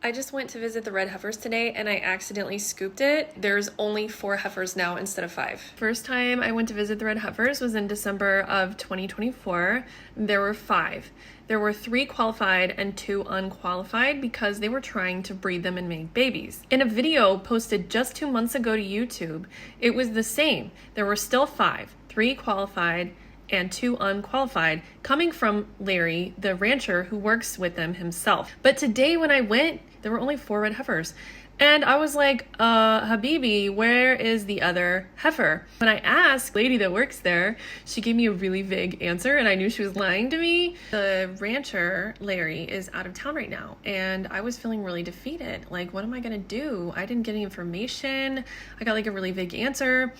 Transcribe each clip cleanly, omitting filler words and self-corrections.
I just went to visit the red heifers today and I accidentally scooped it. There's only 4 heifers now instead of 5. First time I went to visit the red heifers was in December of 2024. There were 5. There were 3 qualified and 2 unqualified because they were trying to breed them and make babies. In a video posted just 2 months ago to YouTube, it was the same. There were still 5, 3 qualified and 2 unqualified, coming from Larry, the rancher who works with them himself. But today when I went, there were only 4 red heifers. And I was like, Habibi, where is the other heifer? When I asked the lady that works there, she gave me a really vague answer and I knew she was lying to me. The rancher, Larry, is out of town right now and I was feeling really defeated. Like, what am I gonna do? I didn't get any information. I got like a really vague answer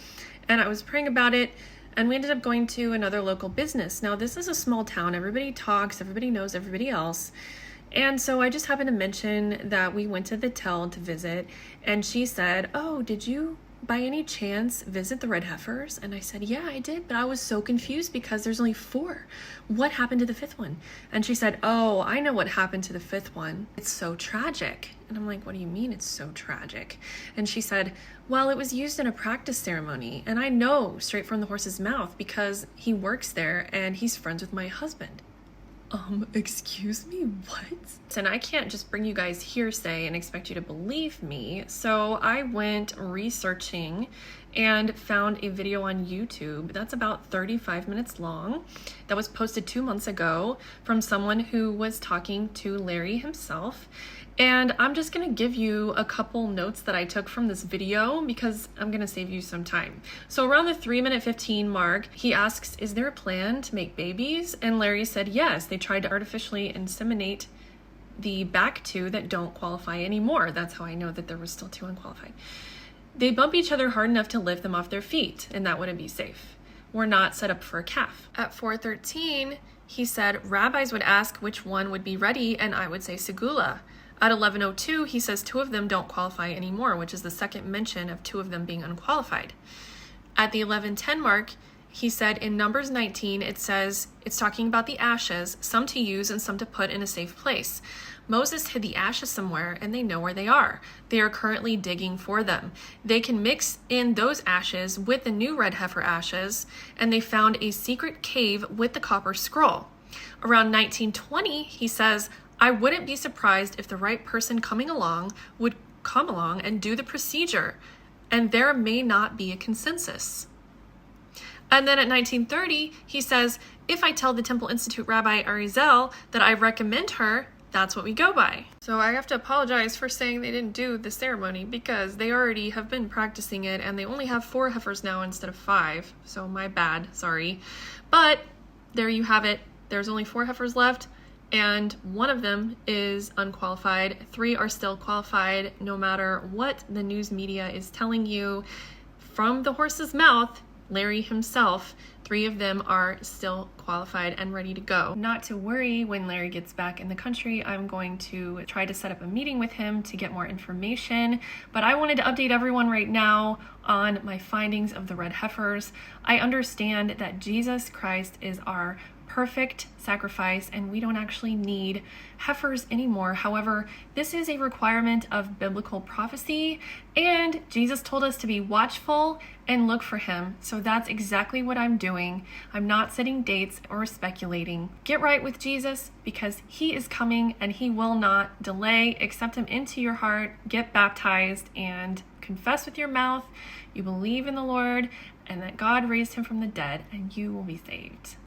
and I was praying about it. And we ended up going to another local business. Now, this is a small town. Everybody talks, everybody knows everybody else. And so I just happened to mention that we went to the Tell to visit. And she said, oh, did you by any chance visit the red heifers? And I said, yeah, I did. But I was so confused because there's only 4. What happened to the 5th one? And she said, oh, I know what happened to the 5th one. It's so tragic. And I'm like, what do you mean it's so tragic? And she said, well, it was used in a practice ceremony. And I know straight from the horse's mouth because he works there and he's friends with my husband. Excuse me, what? And I can't just bring you guys hearsay and expect you to believe me. So I went researching and found a video on YouTube that's about 35 minutes long that was posted 2 months ago from someone who was talking to Larry himself. And I'm just gonna give you a couple notes that I took from this video because I'm gonna save you some time. So around the 3:15 mark, he asks, is there a plan to make babies? And Larry said, yes, they tried to artificially inseminate the back 2 that don't qualify anymore. That's how I know that there were still 2 unqualified. They bump each other hard enough to lift them off their feet, and that wouldn't be safe. We're not set up for a calf. At 4:13, he said rabbis would ask which one would be ready, and I would say Segula. At 11:02, he says 2 of them don't qualify anymore, which is the second mention of 2 of them being unqualified. At the 11:10 mark, he said in Numbers 19, it says it's talking about the ashes, some to use and some to put in a safe place. Moses hid the ashes somewhere and they know where they are. They are currently digging for them. They can mix in those ashes with the new red heifer ashes, and they found a secret cave with the copper scroll. Around 1920, he says, I wouldn't be surprised if the right person would come along and do the procedure, and there may not be a consensus. And then at 1930, he says, if I tell the Temple Institute Rabbi Arizel that I recommend her, that's what we go by. So I have to apologize for saying they didn't do the ceremony because they already have been practicing it and they only have 4 heifers now instead of 5. So my bad, sorry. But there you have it. There's only 4 heifers left. And 1 of them is unqualified. 3 are still qualified, no matter what the news media is telling you. From the horse's mouth, Larry himself, 3 of them are still qualified and ready to go. Not to worry, when Larry gets back in the country, I'm going to try to set up a meeting with him to get more information. But I wanted to update everyone right now on my findings of the red heifers. I understand that Jesus Christ is our perfect sacrifice and we don't actually need heifers anymore. However, this is a requirement of biblical prophecy and Jesus told us to be watchful and look for him. So that's exactly what I'm doing. I'm not setting dates or speculating. Get right with Jesus because he is coming and he will not delay. Accept him into your heart, get baptized, and confess with your mouth you believe in the Lord and that God raised him from the dead, and you will be saved.